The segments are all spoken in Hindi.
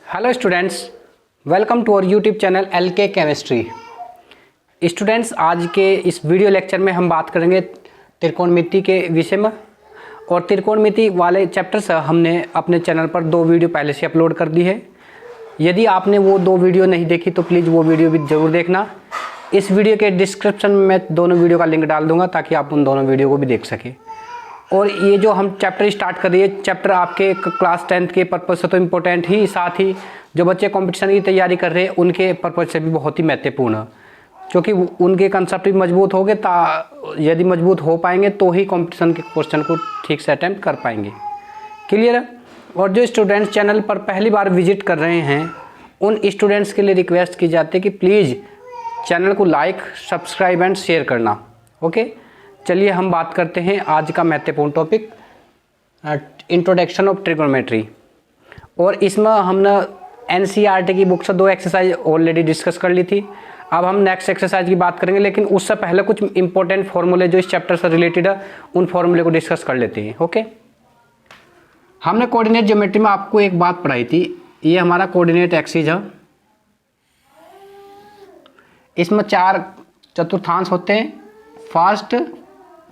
Hello students, welcome to our YouTube channel LK chemistry. Students, आज के इस वीडियो लेक्चर में हम बात करेंगे त्रिकोणमिति के विषय में। और त्रिकोणमिति वाले चैप्टर से हमने अपने चैनल पर 2 वीडियो पहले से अपलोड कर दी है। यदि आपने वो 2 वीडियो नहीं देखी तो प्लीज़ वो वीडियो भी ज़रूर देखना। इस वीडियो के डिस्क्रिप्शन में मैं दोनों वीडियो का लिंक डाल दूँगा ताकि आप उन दोनों वीडियो को भी देख सकें। और ये जो हम चैप्टर स्टार्ट कर रही है, चैप्टर आपके क्लास 10th के पर्पज़ से तो इम्पोर्टेंट ही, साथ ही जो बच्चे कंपटीशन की तैयारी कर रहे हैं उनके पर्पज़ से भी बहुत ही महत्वपूर्ण है, क्योंकि उनके कंसेप्ट भी मजबूत होंगे। यदि मजबूत हो पाएंगे तो ही कंपटीशन के क्वेश्चन को ठीक से अटैम्प्ट कर पाएंगे। क्लियर है? और जो स्टूडेंट्स चैनल पर पहली बार विजिट कर रहे हैं उन स्टूडेंट्स के लिए रिक्वेस्ट की जाती है कि प्लीज़ चैनल को लाइक, सब्सक्राइब एंड शेयर करना। ओके, चलिए हम बात करते हैं आज का महत्वपूर्ण टॉपिक, इंट्रोडक्शन ऑफ ट्रिग्नोमेट्री। और इसमें हमने एनसीईआरटी की बुक से 2 एक्सरसाइज ऑलरेडी डिस्कस कर ली थी। अब हम नेक्स्ट एक्सरसाइज की बात करेंगे, लेकिन उससे पहले कुछ इंपॉर्टेंट फॉर्मूले जो इस चैप्टर से रिलेटेड है उन फॉर्मूले को डिस्कस कर लेते हैं। ओके, हमने कोऑर्डिनेट ज्योमेट्री में आपको एक बात पढ़ाई थी। ये हमारा कोऑर्डिनेट एक्सिस है, इसमें 4 चतुर्थांश होते हैं। फर्स्ट,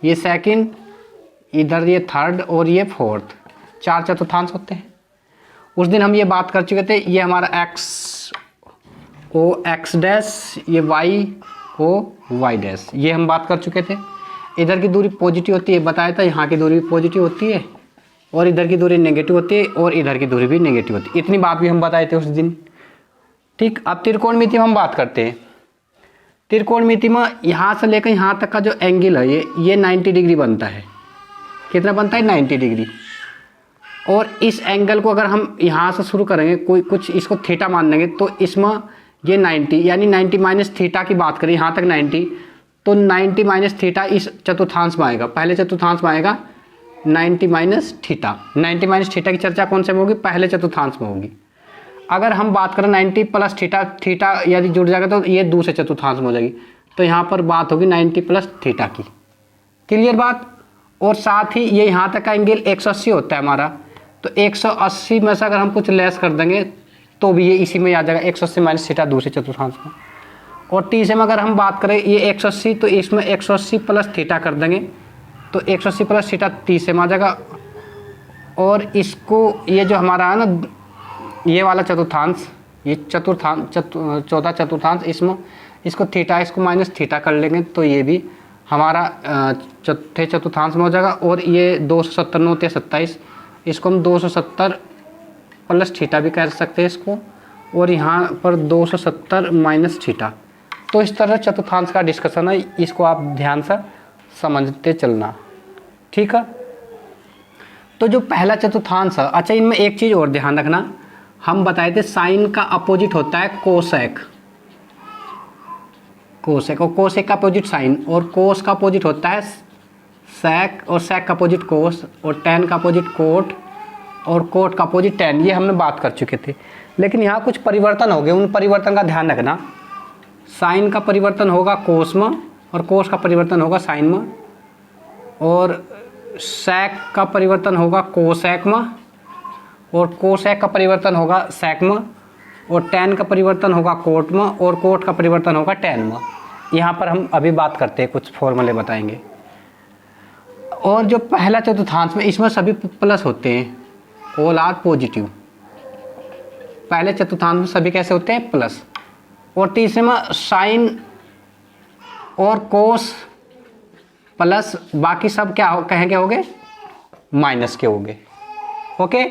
ये सेकंड, इधर ये थर्ड और ये फोर्थ, 4 चतुर्थांश होते हैं। उस दिन हम ये बात कर चुके थे। ये हमारा एक्स ओ एक्स डैश, ये वाई ओ वाई डैश, ये हम बात कर चुके थे। इधर की दूरी पॉजिटिव होती है, बताया था। यहाँ की दूरी भी पॉजिटिव होती है और इधर की दूरी नेगेटिव होती है और इधर की दूरी भी नेगेटिव होती है। इतनी बात भी हम बताए थे उस दिन। ठीक, अब त्रिकोणमिति में हम बात करते हैं। त्रिकोणमिति में यहाँ से लेकर यहाँ तक का जो एंगल है ये 90 डिग्री बनता है। कितना बनता है? 90 डिग्री। और इस एंगल को अगर हम यहाँ से शुरू करेंगे, कुछ इसको थीटा मान लेंगे, तो इसमें ये 90 यानी 90 माइनस थीटा की बात करें, यहाँ तक 90, तो 90 माइनस थीटा इस चतुर्थांश में आएगा। पहले चतुर्थांश में आएगा 90 माइनस थीटा। 90 माइनस थीटा की चर्चा कौन से में होगी? पहले चतुर्थांश में होगी। अगर हम बात करें 90 प्लस थीटा, थीटा यदि जुड़ जाएगा तो ये दूसरे चतुर्थांश में हो जाएगी। तो यहाँ पर बात होगी 90 प्लस थीटा की। क्लियर बात? और साथ ही ये यहाँ तक का एंगल 180 होता है हमारा, तो 180 में से अगर हम कुछ लेस कर देंगे तो भी ये इसी में आ जाएगा। 180 माइनस थीटा दूसरे चतुर्थांश में। और तीसरे में अगर हम बात करें ये 180, तो इसमें 180 प्लस थीटा कर देंगे तो 180 प्लस थीटा तीसरे में आ जाएगा। और इसको ये जो हमारा है ना, ये वाला चतुर्थांश, ये चौथा चतुर्थांश, इसमें इसको थीटा, इसको माइनस थीटा कर लेंगे तो ये भी हमारा चौथे चतुर्थांश में हो जाएगा। और ये 270 9 27, इसको हम 270 प्लस थीटा भी कह सकते हैं इसको। और यहाँ पर 270 माइनस थीटा। तो इस तरह चतुर्थांश का डिस्कशन है, इसको आप ध्यान से समझते चलना। ठीक है, तो जो पहला चतुर्थांश है, अच्छा इनमें एक चीज़ और ध्यान रखना, हम बताए थे साइन का अपोजिट होता है कोसेक। कोसेक और कोसेक का अपोजिट साइन, और कोस का अपोजिट होता है सेक, और सेक का अपोजिट कोस, और टेन का अपोजिट कोट, और कोट का अपोजिट टेन। ये हमने बात कर चुके थे। लेकिन यहाँ कुछ परिवर्तन हो गए, उन परिवर्तन का ध्यान रखना। साइन का परिवर्तन होगा कोस में, और कोस का परिवर्तन होगा साइन में, और सेक का परिवर्तन होगा कोसेक में, और कोसेक का परिवर्तन होगा सेक में, और टेन का परिवर्तन होगा कोट में, और कोट का परिवर्तन होगा टेन में। यहाँ पर हम अभी बात करते हैं, कुछ फॉर्मूले बताएंगे। और जो पहला चतुर्थांश में, इसमें सभी प्लस होते हैं, ऑल आर पॉजिटिव। पहले चतुर्थांश में सभी कैसे होते हैं? प्लस। और तीसरे में साइन और कोस प्लस, बाकी सब क्या कहेंगे हो गए? माइनस के हो गए। ओके,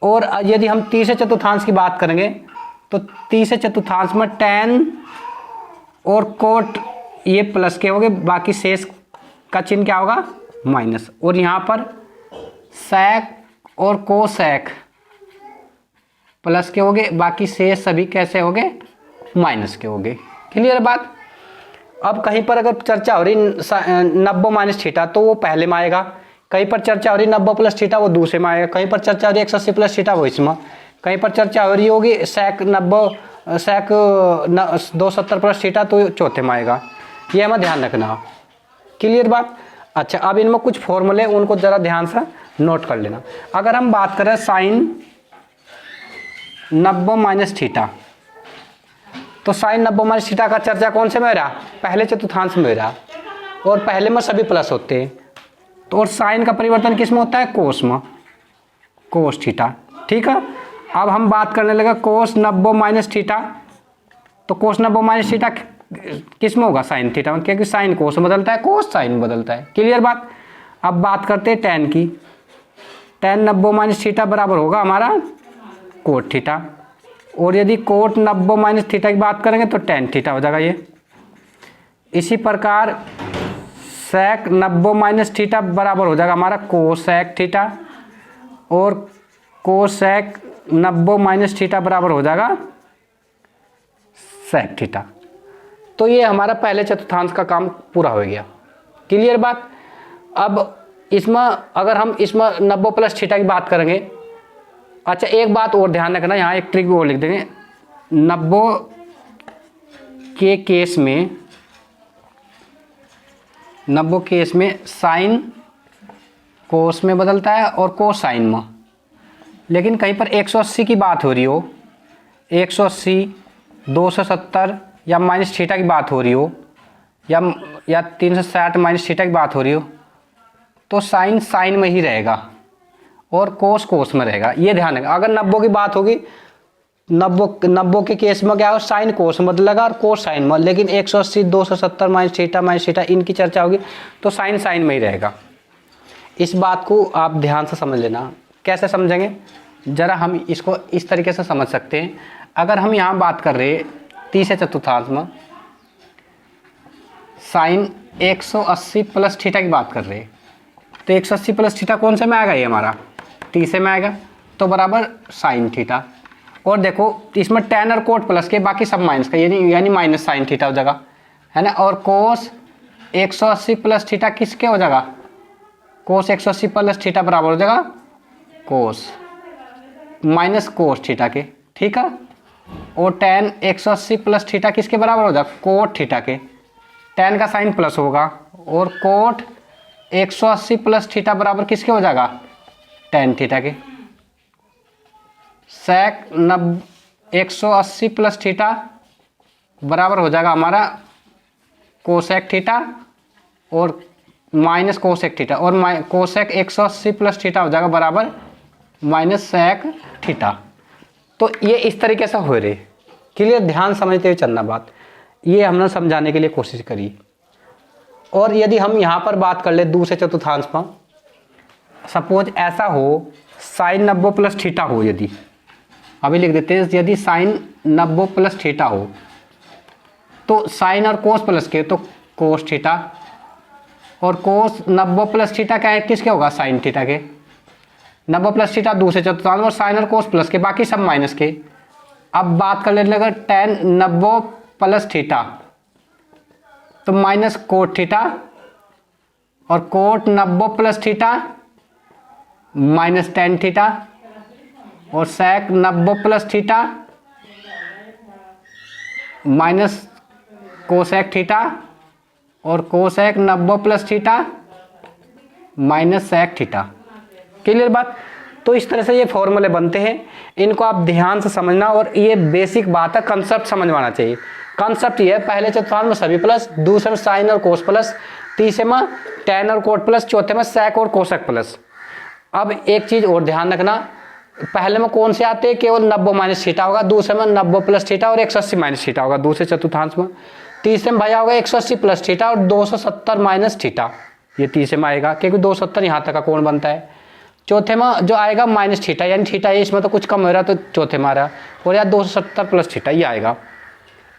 और यदि हम तीसरे चतुर्थांश की बात करेंगे तो तीसरे चतुर्थांश में टेन और कोट ये प्लस के हो गए, बाकी शेष का चिन्ह क्या होगा? माइनस। और यहाँ पर सेक और कोसेक प्लस के हो गए, बाकी शेष सभी कैसे हो गए? माइनस के हो गए। क्लियर बात? अब कहीं पर अगर चर्चा हो रही 90 माइनस थीटा तो वो पहले में आएगा, कहीं पर चर्चा हो रही 90 प्लस थीटा वो दूसरे में आएगा, कहीं पर चर्चा हो रही 180 प्लस थीटा वो इसमें, कहीं पर चर्चा हो रही होगी सेक 270 प्लस थीटा तो चौथे में आएगा। ये हमें ध्यान रखना। क्लियर बात? अच्छा, अब इनमें कुछ फॉर्मूले उनको ज़रा ध्यान से नोट कर लेना। अगर हम बात करें साइन 90 माइनस थीटा। तो साइन 90 माइनस थीटा का चर्चा कौन से में हो रहा? पहले चतुर्थांश में हो रहा, और पहले में सभी प्लस होते हैं। तो और साइन का परिवर्तन किस में होता है? कोस में, कोस थीटा। ठीक है, अब हम बात करने लगे कोस 90 माइनस थीटा। तो कोस 90 माइनस थीटा किस में होगा? साइन थीटा में, क्योंकि साइन कोस में बदलता है, कोस साइन में बदलता है। क्लियर बात? अब बात करते हैं टेन की। टेन 90 माइनस थीटा बराबर होगा हमारा कोट थीटा, और यदि कोट 90 माइनस थीटा की बात करेंगे तो टेन थीटा हो जाएगा ये। इसी प्रकार सेक 90 माइनस थीटा बराबर हो जाएगा हमारा कोसेक थीटा, और कोसेक 90 माइनस थीटा बराबर हो जाएगा सेक थीटा। तो ये हमारा पहले चतुर्थांश का काम पूरा हो गया। क्लियर बात? अब इसमें अगर हम इसमें 90 प्लस थीटा की बात करेंगे, अच्छा एक बात और ध्यान रखना, यहाँ एक ट्रिक और लिख देंगे। 90 के केस में, 90 केस में साइन कोस में बदलता है और कोस साइन में, लेकिन कहीं पर 180 की बात हो रही हो, 180, 270 या माइनस थीटा की बात हो रही हो, या 360 माइनस थीटा की बात हो रही हो, तो साइन साइन में ही रहेगा और कोस कोस में रहेगा। ये ध्यान रखना। अगर 90 की बात होगी, 90 के केस में क्या हो? साइन कोस में बदलेगा और कोस साइन में, लेकिन 180, 270 माइनस थीटा इनकी चर्चा होगी तो साइन साइन में ही रहेगा। इस बात को आप ध्यान से समझ लेना। कैसे समझेंगे? जरा हम इसको इस तरीके से समझ सकते हैं। अगर हम यहाँ बात कर रहे तीसरे चतुर्थांश में साइन 180 प्लस थीटा की बात कर रहे हैं, तो 180 प्लस थीटा कौन से में आएगा? ये हमारा तीसरे में आएगा, तो बराबर साइन थीटा। और देखो इसमें टेन और कोट प्लस के, बाकी सब माइनस का, यानी माइनस साइन थीटा हो जाएगा, है ना। और कोस 180 प्लस थीटा किसके हो जाएगा? कोस 180 प्लस थीटा बराबर हो जाएगा कोस माइनस कोस थीटा के। ठीक है, और टेन 180 प्लस थीटा किसके बराबर हो जाएगा? कोट थीटा के। टेन का साइन प्लस होगा, और कोट 180 प्लस थीटा बराबर किसके हो जाएगा? टेन थीटा के। सेक 180 प्लस थीटा बराबर हो जाएगा हमारा कोसेक थीटा और माइनस कोसेक थीटा, और कोसेक 180 प्लस थीटा हो जाएगा बराबर माइनस सेक थीटा। तो ये इस तरीके से हो रही। क्लियर? ध्यान समझते हुए चलना बात। ये हमने समझाने के लिए कोशिश करी। और यदि हम यहाँ पर बात कर ले दूसरे चतुर्थांश पर, सपोज ऐसा हो साइन 90 प्लस थीटा हो, यदि अभी लिख देते हैं, यदि साइन 90 प्लस थीटा हो तो साइन और कोस प्लस के, तो कोस थीटा, और कोस 90 प्लस थीटा क्या है? किसके होगा? साइन थीटा के। 90 प्लस थीटा दूसरे चतुर्थांश, और साइन और कोस प्लस के, बाकी सब माइनस के। अब बात कर लेते अगर टेन 90 प्लस थीटा, तो माइनस कोट थीटा, और cot 90 plus theta minus tan theta, और sec 90 plus theta minus cosec theta, और cosec 90 plus theta minus sec theta. Clear बात? तो इस तरह से ये फॉर्मूले बनते हैं, इनको आप ध्यान से समझना। और ये बेसिक बात है, कंसेप्ट समझ में आना चाहिए। कंसेप्ट ये है, पहले चतुर्थांश में सभी प्लस, दूसरे में साइन और कोस प्लस, तीसरे में टेन और कोट प्लस, चौथे में सेक और कोसेक प्लस। अब एक चीज और ध्यान रखना, पहले में कौन से आते हैं? केवल 90 माइनस थीटा होगा, दूसरे में 90 प्लस थीटा और 180 माइनस थीटा होगा दूसरे चतुर्थांश में। तीसरे में भैया होगा 180 प्लस थीटा और 270 माइनस थीटा, ये तीसरे में आएगा, क्योंकि 270 यहाँ तक का कोण बनता है। चौथे में जो आएगा माइनस थीटा, यानी थीटा ये इसमें तो कुछ कम हो रहा है, तो चौथे में आ रहा है, और या 270 प्लस थीटा ये आएगा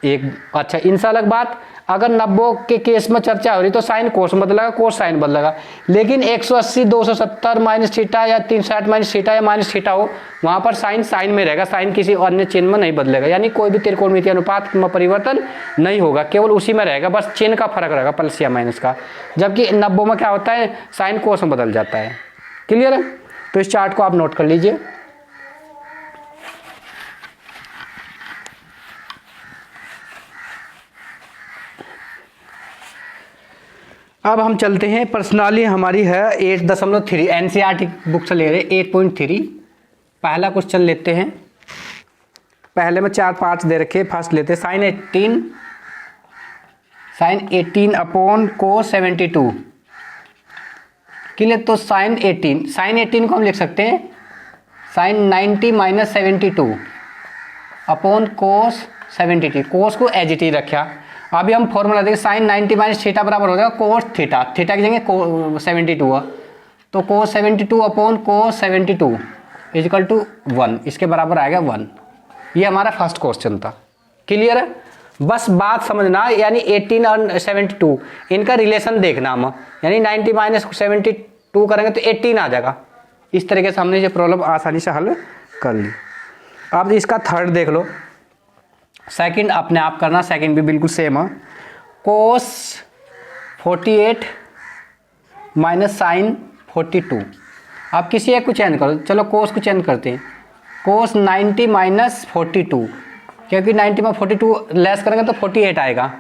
एक। अच्छा, इनसे अलग बात, अगर 90 के केस में चर्चा हो रही तो साइन कोस में बदलेगा, कोस साइन बदलेगा। लेकिन 180, 270 माइनस थीटा या 360 माइनस थीटा या माइनस थीटा हो, वहाँ पर साइन साइन में रहेगा, साइन किसी अन्य चिन्ह में नहीं बदलेगा। यानी कोई भी त्रिकोणमितीय अनुपात में परिवर्तन नहीं होगा, केवल उसी में रहेगा, बस चिन्ह का फर्क रहेगा, प्लस या माइनस का। जबकि 90 में क्या होता है? साइन कोस में बदल जाता है। क्लियर है? तो इस चार्ट को आप नोट कर लीजिए। अब हम चलते हैं, पर्सनली हमारी है 8.3, एनसीईआरटी बुक से ले रहे 8.3। पहला क्वेश्चन लेते हैं। पहले में 4 पार्ट्स दे रखे, फर्स्ट लेते साइन 18 अपॉन कोस 72 क्लियर। तो साइन 18 को हम लिख सकते हैं साइन 90 माइनस 72 अपॉन कोस 72। कोस को एज इट इज रखा। अभी हम फॉर्मूला देखें साइन 90 माइनस थीटा बराबर हो जाएगा कोस थीटा, थीटा की जगह 72 हुआ तो कोस 72 अपॉन कोस 72 इजिकल टू 1, इसके बराबर आएगा 1। ये हमारा फर्स्ट क्वेश्चन था। क्लियर है, बस बात समझना, यानी 18 और 72 इनका रिलेशन देखना हम, यानी 90 माइनस 72 करेंगे तो 18 आ जाएगा। इस तरीके से हमने ये प्रॉब्लम आसानी से हल कर ली। अब इसका थर्ड देख लो, सेकंड अपने आप करना, सेकंड भी बिल्कुल सेम है। कोस 48 माइनस साइन 42। आप किसी एक को चेंज करो, चलो कोस को चेंज करते हैं। कोस 90 माइनस 42, क्योंकि 90 में 42 लेस करेंगे तो 48 आएगा,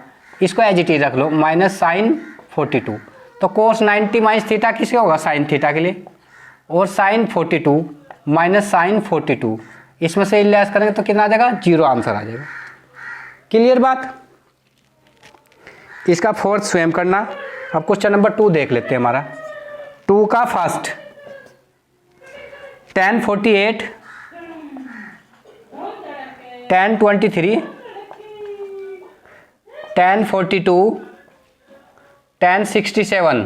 इसको एज इट इज रख लो माइनस साइन 42। तो कोस 90 माइनस थीटा किसके होगा, साइन थीटा के लिए, और साइन 42 माइनस साइन 42, इसमें से लेस करेंगे तो कितना आ जाएगा, 0 आंसर आ जाएगा। क्लियर बात। इसका फोर्थ स्वयं करना। अब क्वेश्चन नंबर 2 देख लेते हैं हमारा। 2 का first tan 48 tan 23 tan 42 tan 67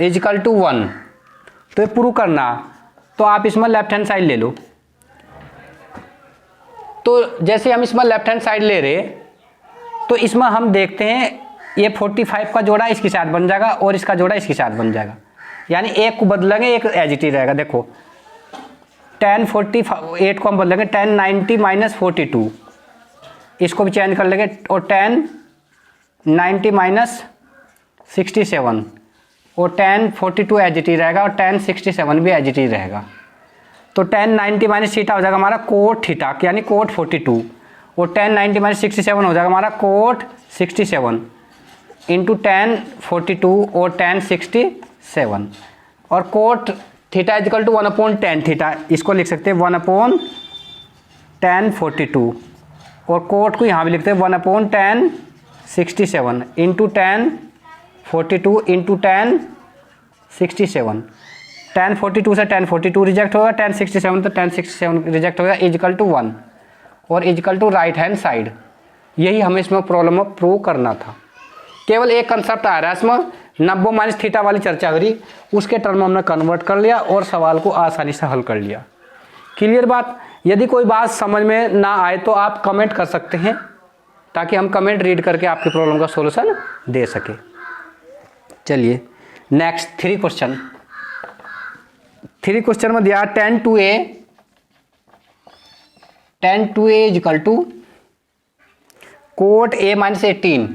equal to 1। तो ये प्रूव करना, तो आप इसमें लेफ्ट हैंड साइड ले लो। तो जैसे हम इसमें लेफ्ट हैंड साइड ले रहे, तो इसमें हम देखते हैं ये 45 का जोड़ा इसके साथ बन जाएगा और इसका जोड़ा इसके साथ बन जाएगा, यानी एक को बदलेंगे एक एज इट इज रहेगा। देखो tan 48 को हम बदलेंगे tan 90 माइनस 42, इसको भी चेंज कर लेंगे, और tan 90 माइनस 67 और tan 42 एज इट इज रहेगा और tan 67 भी एज इट इज रहेगा। तो tan 90 माइनस थीटा हो जाएगा हमारा कोट थीटा, यानी कोट 42, और tan 90 माइनस 67 हो जाएगा हमारा कोट 67 इंटू tan 42 और tan 67, और cot theta equal to 1/tan theta, इसको लिख सकते हैं 1/tan 42, और कोट को यहाँ भी लिखते हैं 1/tan 67 into tan 42 into tan 67। tan 42 से tan 42 रिजेक्ट होगा, tan 67 तो tan 67 रिजेक्ट होगा, इजिकल टू 1 और equal to right hand side. यही हमें इसमें प्रॉब्लम में प्रूव करना था। केवल एक कंसेप्ट आ रहा है इसमें, 90 माइनस थीटा वाली चर्चा करी, उसके टर्म हमने कन्वर्ट कर लिया और सवाल को आसानी से हल कर लिया। क्लियर बात। यदि कोई बात समझ में ना आए तो आप कमेंट कर सकते हैं, ताकि हम कमेंट रीड करके आपकी प्रॉब्लम का सॉल्यूशन दे सके। चलिए नेक्स्ट 3 क्वेश्चन में दिया tan 2a equal to cot a minus 18,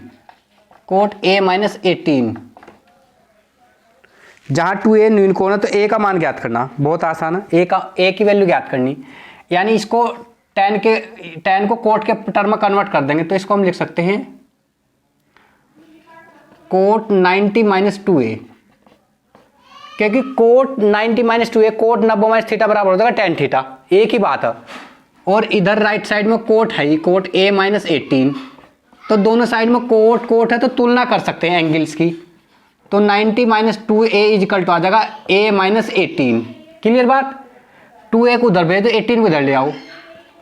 जहां 2a न्यून कोण है तो a का मान ज्ञात करना बहुत आसान है। a की वैल्यू ज्ञात करनी, यानी इसको tan को कोट के टर्म में कन्वर्ट कर देंगे, तो इसको हम लिख सकते हैं कोट 90 माइनस 2a, क्योंकि cot 90 minus 2a cot 90 minus theta बराबर हो जाएगा tan थीटा, एक ही बात है। और इधर राइट साइड में कोट है ही, कोट a माइनस 18, तो दोनों साइड में कोट है तो तुलना कर सकते हैं एंगल्स की। तो 90 माइनस 2a इजिकल टू आ जाएगा a माइनस 18। क्लियर बात। 2a को उधर भेज दो, 18 को इधर ले आओ,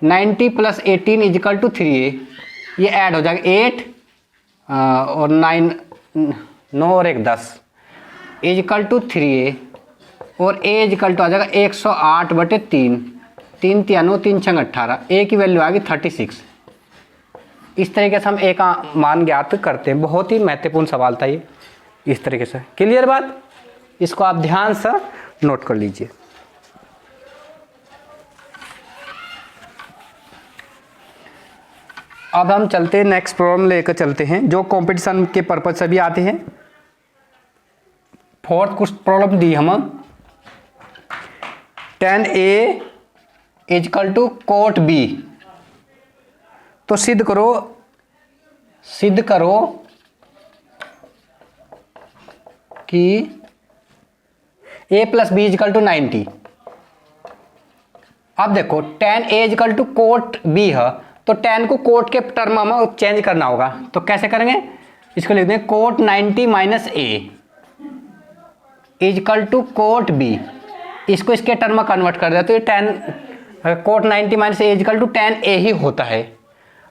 90 प्लस 18 इजिकल टू 3a, ये ऐड हो जाएगा 8 और 9 और 1 10 इजिकल टू 3a, और a इजिकल टू आ जाएगा 108/3, 3 3 9 3 6 18, a की वैल्यू आ गई 36। इस तरीके से हम a का मान ज्ञात करते हैं। बहुत ही महत्वपूर्ण सवाल था ये, इस तरीके से। क्लियर बात। इसको आप ध्यान से नोट कर लीजिए। अब हम चलते हैं नेक्स्ट प्रॉब्लम लेकर चलते हैं, जो कंपटीशन के पर्पज से भी आते हैं। फोर्थ कुछ प्रॉब्लम दी हम, tan a equal to cot b। तो सिद्ध करो कि a plus B equal to 90। अब देखो tan a equal to cot b है, तो tan को कोट के टर्म में चेंज करना होगा, तो कैसे करेंगे, इसको लिख देंगे cot 90 minus a equal to cot b, इसको इसके टर्म में कन्वर्ट कर दिया तो ये tan cot 90 minus a equal to tan a ही होता है।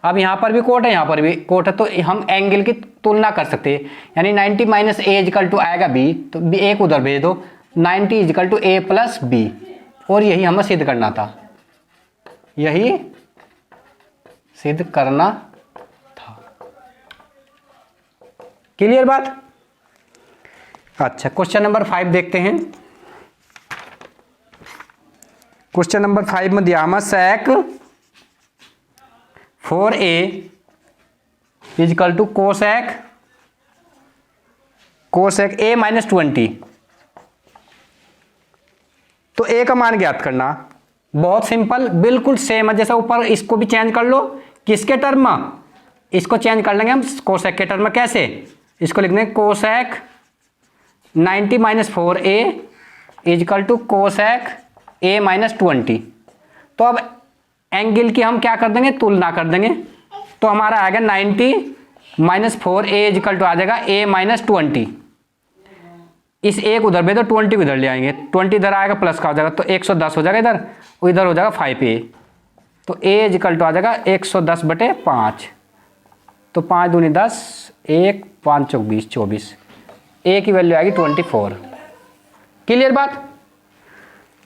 अब यहाँ पर भी कोट है, यहाँ पर भी कोट है, तो हम एंगल की तुलना कर सकते हैं, यानी 90 माइनस ए इजकल टू आएगा b, तो b एक उधर भेज दो, 90 equal to a plus b, और यही हमें सिद्ध करना था, यही सिद्ध करना था। क्लियर बात। अच्छा, क्वेश्चन नंबर 5 देखते हैं। क्वेश्चन नंबर 5 में दिया हमें sec 4a equal to cosec a minus 20, तो a का मान ज्ञात करना, बहुत सिंपल, बिल्कुल सेम है जैसा ऊपर, इसको भी चेंज कर लो, किसके टर्म में, इसको चेंज कर लेंगे हम कोसेक के टर्म में, कैसे, इसको लिख देंगे cosec 90 minus 4a equal to cosec a minus 20। तो अब एंगल की हम क्या कर देंगे, तुलना कर देंगे, तो हमारा आएगा 90 माइनस 4a इजकल टू आ जाएगा a माइनस 20, इस एक उधर भेज दो, 20 को इधर ले आएंगे, 20 इधर आएगा प्लस का हो जाएगा, तो 110 हो जाएगा इधर, इधर हो जाएगा 5a, तो a इजकल टू आ जाएगा 110 बटे 5, तो 5 दूनी 10, 1 5 चौक 20, 24, a की वैल्यू आएगी 24। क्लियर बात।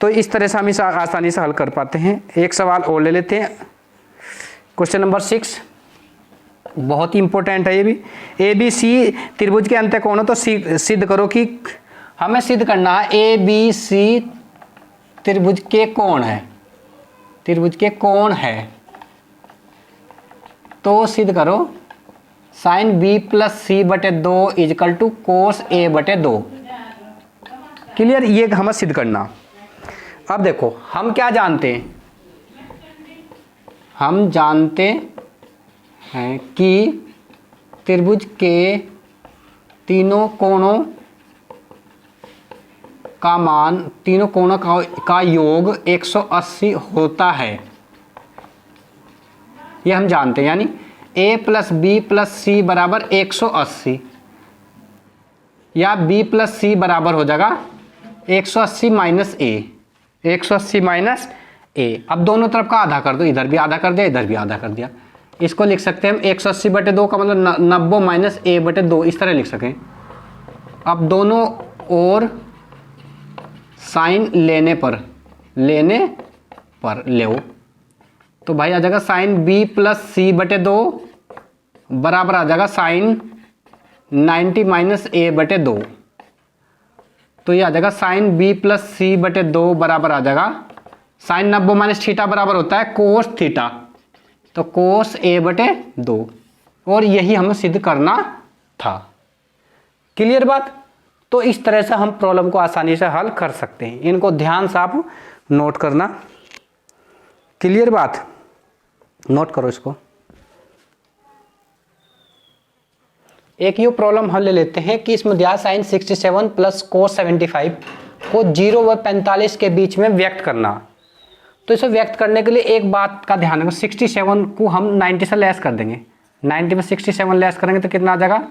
तो इस तरह से हम इसे आसानी से हल कर पाते हैं। एक सवाल और ले लेते हैं, क्वेश्चन नंबर 6, बहुत ही इंपॉर्टेंट है ये भी। ए बी सी त्रिभुज के अंतःकोण हो तो सिद्ध करो कि, हमें सिद्ध करना है ए बी सी त्रिभुज के कोण है, त्रिभुज के कोण है, तो सिद्ध करो साइन बी प्लस सी बटे 2 इजकल टू कोस ए बटे 2। क्लियर, ये हमें सिद्ध करना। अब देखो हम क्या जानते हैं, हम जानते हैं कि त्रिभुज के तीनों कोणों का मान, तीनों कोणों का योग 180 होता है, ये हम जानते हैं, यानी a प्लस बी प्लस सी बराबर 180, या b प्लस सी बराबर हो जाएगा 180 माइनस a, 180 माइनस a। अब दोनों तरफ का आधा कर दो, इधर भी आधा कर दिया, इधर भी आधा कर दिया, इसको लिख सकते हैं हम 180 बटे 2 का मतलब 90 माइनस a बटे 2, इस तरह लिख सकें। अब दोनों ओर साइन लेने पर ले, तो भाई आ जाएगा साइन b प्लस सी बटे 2 बराबर आ जाएगा साइन 90 माइनस a बटे 2, तो ये आ जाएगा साइन b प्लस सी बटे 2 बराबर आ जाएगा साइन 90 माइनस थीटा बराबर होता है कोस थीटा, तो कोस a बटे 2, और यही हमें सिद्ध करना था। क्लियर बात। तो इस तरह से हम प्रॉब्लम को आसानी से हल कर सकते हैं, इनको ध्यान से आप नोट करना। क्लियर बात, नोट करो इसको। एक ये प्रॉब्लम हम ले लेते हैं कि इसमें दिया साइन 67 प्लस कोस 75 को 0 व 45 के बीच में व्यक्त करना। तो इसे व्यक्त करने के लिए एक बात का ध्यान रखो, 67 को हम 90 से लेस कर देंगे, 90 में 67 लेस करेंगे तो कितना आ जाएगा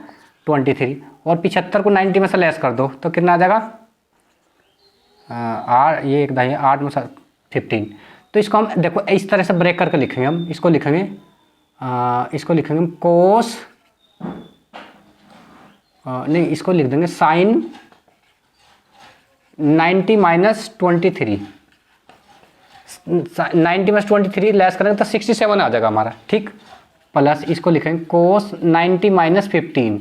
23, और 75 को 90 में से लेस कर दो तो कितना आ जाएगा ये एक दाई 8 में 15। तो इसको हम देखो इस तरह से ब्रेक करके लिखेंगे, हम इसको लिखेंगे कोस नहीं, इसको लिख देंगे साइन 90 माइनस 23, 90 माइनस 23 लेस करेंगे तो 67 आ जाएगा हमारा, ठीक, प्लस इसको लिखेंगे कोस 90 माइनस 15,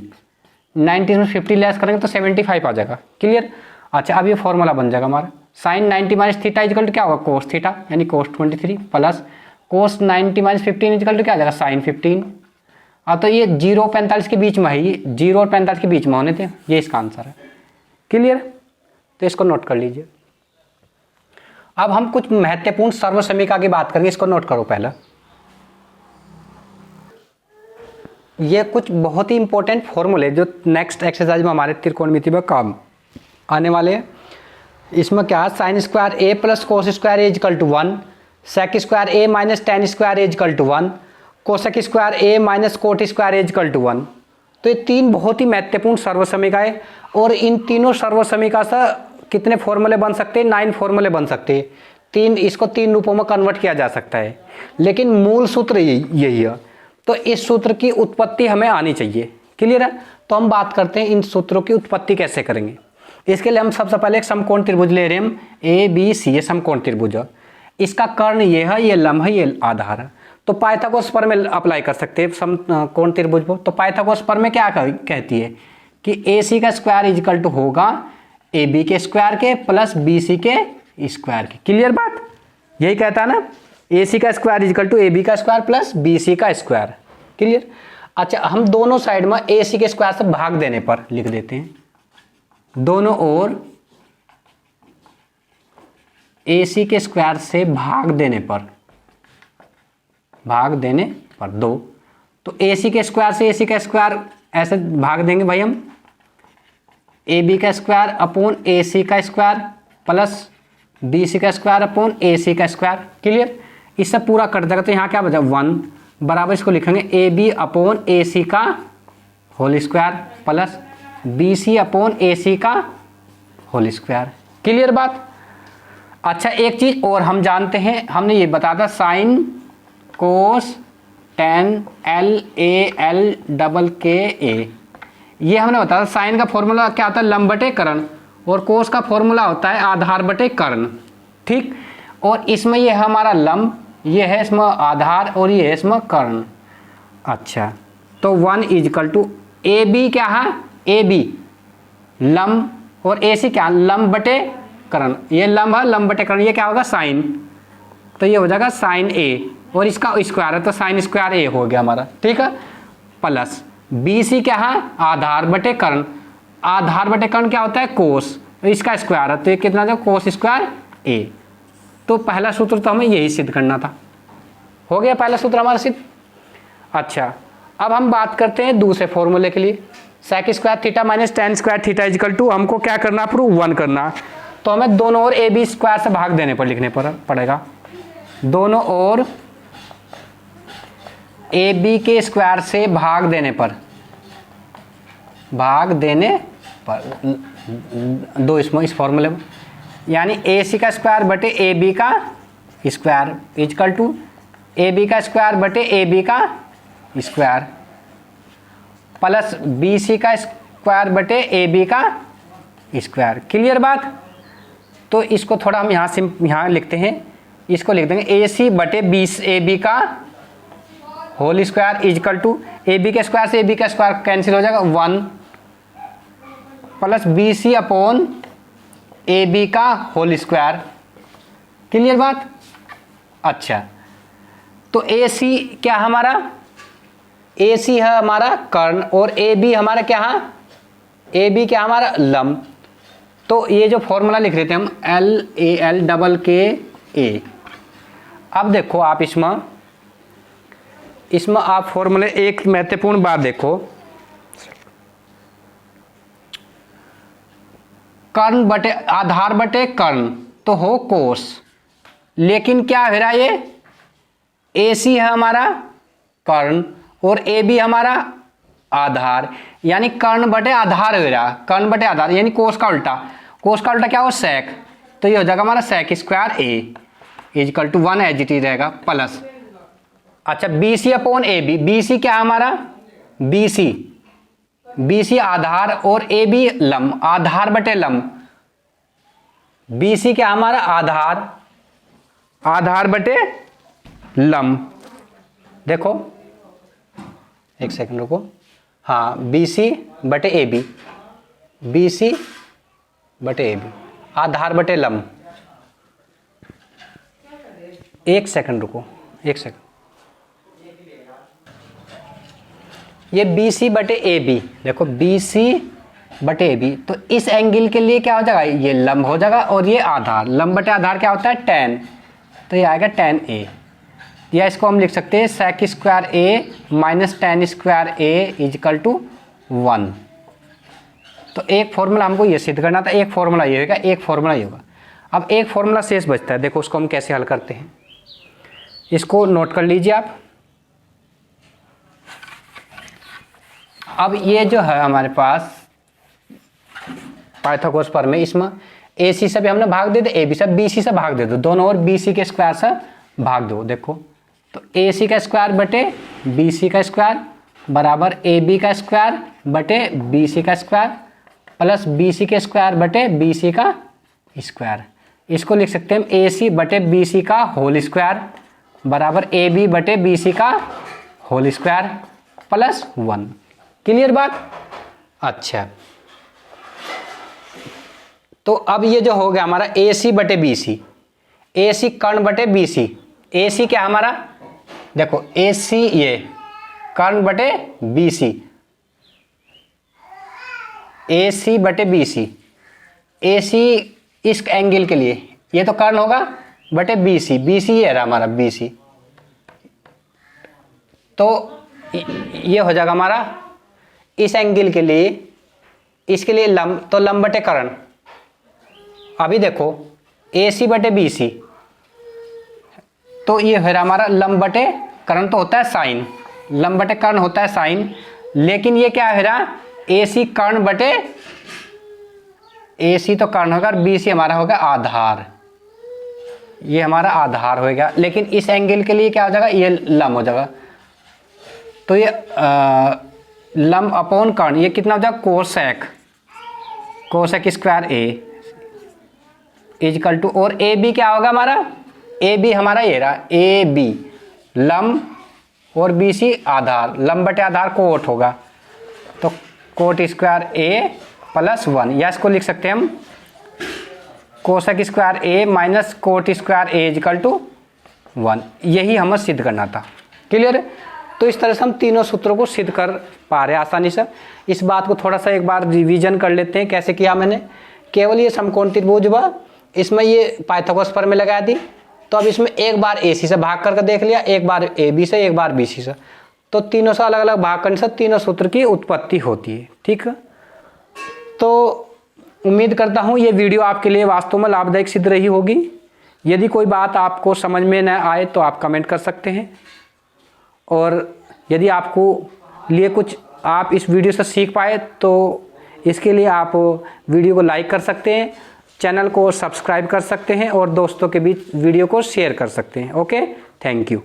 90 में 50 लेस करेंगे तो 75 आ जाएगा। क्लियर। अच्छा, अब ये फॉर्मूला बन जाएगा हमारा sine 90 minus theta equal to क्या होगा कोस थीटा, यानी cos 23 plus cos 90 minus 15 equal to क्या आ जाएगा साइन 15। अब तो ये 0 और 45 के बीच में है, ये 0 और 45 के बीच में होने थे, ये इसका आंसर है। क्लियर, तो इसको नोट कर लीजिए। अब हम कुछ महत्वपूर्ण सर्वसमीका की बात करेंगे, इसको नोट करो पहले। ये कुछ बहुत ही इंपॉर्टेंट फॉर्मूले जो नेक्स्ट एक्सरसाइज में हमारे त्रिकोणमिति में काम आने वाले हैं। इसमें क्या है, sine square A plus cos square A equal to 1, sec square A minus tan square is equal to 1, cosec square A minus cot square is equal to 1। तो ये तीन बहुत ही महत्वपूर्ण सर्वसमीकाएं, और इन तीनों सर्वसमीका से कितने फॉर्मूले बन सकते हैं? 9 फॉर्मूले बन सकते हैं। इसको 3 रूपों में कन्वर्ट किया जा सकता है, लेकिन मूल सूत्र यही है। तो इस सूत्र की उत्पत्ति हमें आनी चाहिए। क्लियर है? तो हम बात करते हैं इन सूत्रों की उत्पत्ति कैसे करेंगे। इसके लिए हम सबसे पहले एक समकोण त्रिभुज ले रहे हैं हम, ए बी सी, ये समकोण त्रिभुज है। इसका कर्ण ये है, ये लंब है, ये आधार है। तो पाइथागोरस प्रमेय अप्लाई कर सकते हैं समकोण त्रिभुज पर। तो पाइथागोरस प्रमेय क्या कहती है कि ए सी का स्क्वायर इज इक्वल टू होगा ए बी के स्क्वायर के प्लस बी सी के स्क्वायर के। क्लियर बात? यही कहता है ना, ए सी का square is equal to A B का स्क्वायर प्लस बी सी का स्क्वायर। क्लियर? अच्छा, हम दोनों साइड में ए सी के स्क्वायर से भाग देने पर लिख देते हैं, दोनों ओर ए सी के स्क्वायर से भाग देने पर 2। तो ए सी के स्क्वायर से ए सी का स्क्वायर ऐसे भाग देंगे भाई हम, ए बी का स्क्वायर अपॉन ए सी का स्क्वायर प्लस बी सी का स्क्वायर अपॉन ए सी का स्क्वायर। क्लियर? इससे पूरा कट जाएगा। तो यहाँ क्या बचा? 1 बराबर इसको लिखेंगे A B upon A C का whole square plus B C upon A C का होल स्क्वायर। क्लियर बात? अच्छा, एक चीज और हम जानते हैं, हमने ये बताया था sine cos ten L A L double के ए, ये हमने बताया। साइन का फॉर्मूला क्या होता है? लंब बटे कर्ण, और कोस का फॉर्मूला होता है आधार बटे कर्ण। ठीक? और इसमें ये है हमारा लंब, ये है इसमें आधार, और ये है इसमें कर्ण। अच्छा, तो 1 is equal to A B क्या है? ए बी लंब, और ए सी क्या? लंब बटे कर्ण। ये लंब है, लंब बटे कर्ण, ये क्या होगा? साइन। तो ये हो जाएगा साइन ए, और इसका स्क्वायर है तो साइन स्क्वायर ए हो गया हमारा। ठीक है? प्लस बी सी क्या है? आधार बटे कर्ण। आधार बटे कर्ण क्या होता है? कोस। तो इसका स्क्वायर है तो ये कितना था? कोस स्क्वायर ए। तो पहला सूत्र तो हमें यही सिद्ध करना था। हो गया पहला सूत्र हमारा सिद्ध। अच्छा, अब हम बात करते हैं दूसरे फॉर्मूले के लिए। Sec square theta minus tan square theta is equal to, हमको क्या करना? प्रूव 1 करना। तो हमें दोनों ओर ए बी स्क्वायर से भाग देने पर लिखने पर पड़ेगा। दोनों ओर ए बी के स्क्वायर से भाग देने पर दो इस फॉर्मूले में, यानी ए सी का स्क्वायर बटे ए बी का square equal to A B का स्क्वायर बटे ए बी का स्क्वायर प्लस बी सी का स्क्वायर बटे ए बी का स्क्वायर। क्लियर बात? तो इसको थोड़ा हम यहाँ लिखते हैं, इसको लिख देंगे ए सी बटे ए बी का whole square equal to A B के स्क्वायर से ए बी का स्क्वायर कैंसिल हो जाएगा 1 plus B C upon A B का होल स्क्वायर। क्लियर बात? अच्छा, तो ए सी क्या हमारा? ए सी है हमारा कर्ण, और ए बी हमारा क्या है? ए बी क्या हमारा? लंब। तो ये जो फॉर्मूला लिख रहे थे हम एल ए एल डबल के ए। अब देखो आप इसमें आप फॉर्मूले एक महत्वपूर्ण बात देखो, कर्ण बटे आधार बटे कर्ण तो हो कोस, लेकिन क्या हो रहा है? ये ए सी है हमारा कर्ण और ए बी हमारा आधार, यानी कर्ण बटे आधार हो रहा। कर्ण बटे आधार यानी कोस का उल्टा। कोस का उल्टा क्या हो? सेक। तो ये हो जाएगा हमारा sec square A equal to 1 as it is रहेगा प्लस। अच्छा, B C upon A B. B C क्या हमारा? बी सी आधार और ए बी लंब, आधार बटे लंब। बी सी क्या हमारा? आधार बटे लंब। देखो एक सेकंड रुको, हाँ, बी सी बटे ए बी, बी सी बटे ए बी, आधार बटे लंब। एक सेकंड रुको, एक सेकंड। ये बी सी बटे ए बी, देखो बी सी बटे ए बी, तो इस एंगल के लिए क्या हो जाएगा? ये लंब हो जाएगा और ये आधार। लंब बटे आधार क्या होता है? tan। तो ये आएगा tan ए, या इसको हम लिख सकते हैं sec square A minus tan square A equal to 1। तो एक फॉर्मूला हमको ये सिद्ध करना था, एक फॉर्मूला ये होगा, एक फॉर्मूला ये होगा। अब एक फॉर्मूला शेष बचता है, देखो उसको हम कैसे हल करते हैं। इसको नोट कर लीजिए आप। अब ये जो है हमारे पास पाइथागोरस प्रमेय, इसमें AC से भी हमने भाग दे दो, AB से, BC से भाग दे दो, दोनों ओर BC के स्क्वायर से भाग दो। देखो तो AC का स्क्वायर बटे BC का स्क्वायर बराबर AB का स्क्वायर बटे BC का स्क्वायर प्लस BC के स्क्वायर बटे BC का स्क्वायर। इसको लिख सकते हैं हम AC बटे BC का होल स्क्वायर बराबर AB बटे BC का होल स्क्वायर प्लस 1। क्लियर बात? अच्छा, तो अब ये जो हो गया हमारा AC बटे BC, AC कर्ण बटे BC, AC क्या हमारा, देखो AC ये कर्ण बटे BC, AC बटे BC, AC इस एंगल के लिए ये तो कर्ण होगा बटे BC, BC ये रहा हमारा BC, तो ये हो जाएगा हमारा इस एंगल के लिए, इसके लिए लंब, तो लंब बटे कर्ण। अभी देखो AC बटे BC, तो ये है हमारा लंब बटे कर्ण, तो होता है साइन, लंब बटे कर्ण होता है साइन, लेकिन ये क्या है रहा AC कर्ण बटे, AC तो कर्ण होगा, BC हमारा होगा आधार, ये हमारा आधार होगा, लेकिन इस एंगल के लिए क्या हो जाएगा, ये लंब हो जाएगा, तो ये लंब अपॉन कर्ण, ये कितना हो जाएगा cosec, cosec square A equal to, और AB क्या होगा हमारा, AB हमारा ये रहा AB लंब और BC आधार, लंब बटे आधार कोट होगा, तो कोट स्क्वायर A प्लस 1, या इसको लिख सकते हैं हम cosec square A minus cot square A equal to 1। यही हमें सिद्ध करना था। क्लियर? तो इस तरह से हम तीनों सूत्रों को सिद्ध कर पा रहे हैं आसानी से। इस बात को थोड़ा सा एक बार रिवीजन कर लेते हैं, कैसे किया मैंने। केवल ये समकोण त्रिभुज हुआ, इसमें ये पाइथागोरस प्रमेय लगा दी, तो अब इसमें एक बार AC से भाग करके देख लिया, एक बार AB से, एक बार BC से, तो तीनों से अलग अलग भाग करने से तीनों सूत्र की उत्पत्ति होती है। ठीक है, तो उम्मीद करता हूँ ये वीडियो आपके लिए वास्तव में लाभदायक सिद्ध रही होगी। यदि कोई बात आपको समझ में न आए तो आप कमेंट कर सकते हैं, और यदि आपको लिए कुछ आप इस वीडियो से सीख पाए तो इसके लिए आप वीडियो को लाइक कर सकते हैं, चैनल को सब्सक्राइब कर सकते हैं और दोस्तों के बीच वीडियो को शेयर कर सकते हैं। Okay, thank you.